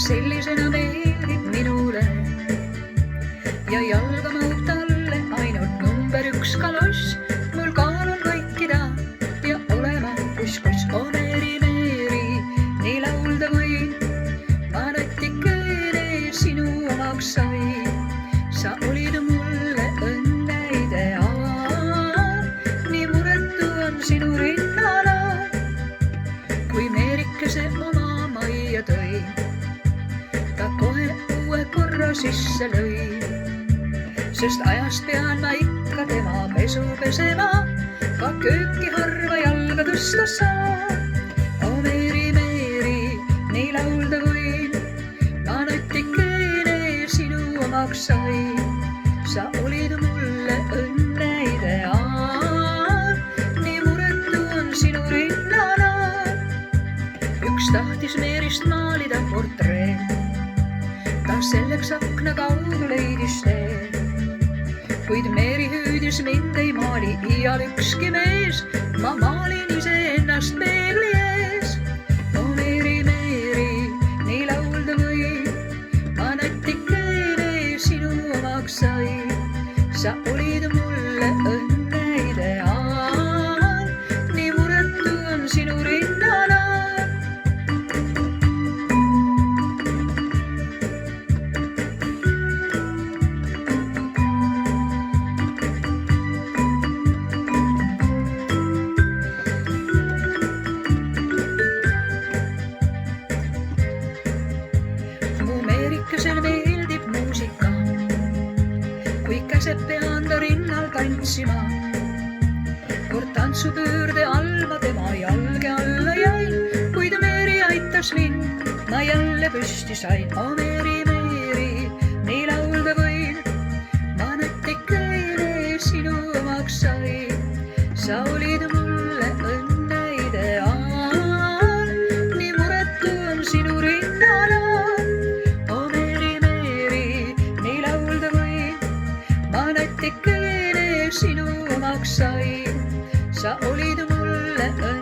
sellisena meeldib minule ja jalga mahub talle ainult number 1 kaloss. Mul kaalul vaikida ja olema kus-kus. O Meeri, Meeri, nii laulda võin, ma natikene sinu omaks sain. Sa olid mulle õnne ideaal, nii muretu on sinu rinnala. Kui Meerikese oma majja tõi, ta kohe uue korra sisse lõi. Sest ajast pean ma ikka tema pesu pesema, ka kööki harva jalga tõsta saa. O Meeri, Meeri, nii laulda võin, ma natikene sinu omaks sain. Sa olid mulle õnne ideaal, nii muretu on sinu rinnala. Üks tahtis Meerist maalida portree, ta selleks akna kaudu leidis tee. Kuid Meeri hüüdis mind ei maali iial ükski mees, ma maalin iseennast peegli ees. O Meeri, Meeri, nii laulda võin, ma natikene sinu omaks sain. Sa olid mulle õnne ideaal, nii muretu on sinu rinnala. Meerikesel meeldib muusika, kui käsed pean ta rinnal tantsima. Kord tantsupöörde all ma tema jalge alla jäin, kuid Meeri aitas mind, ma jälle püsti sain. O Meeri, Meeri, nii laulda võin, ma natikene sinu omaks sain. Sa olid mulle õnne ideaal, nii muretu on sinu rinnala. Natikene sinu omaks sain, sa olid mulle õnne.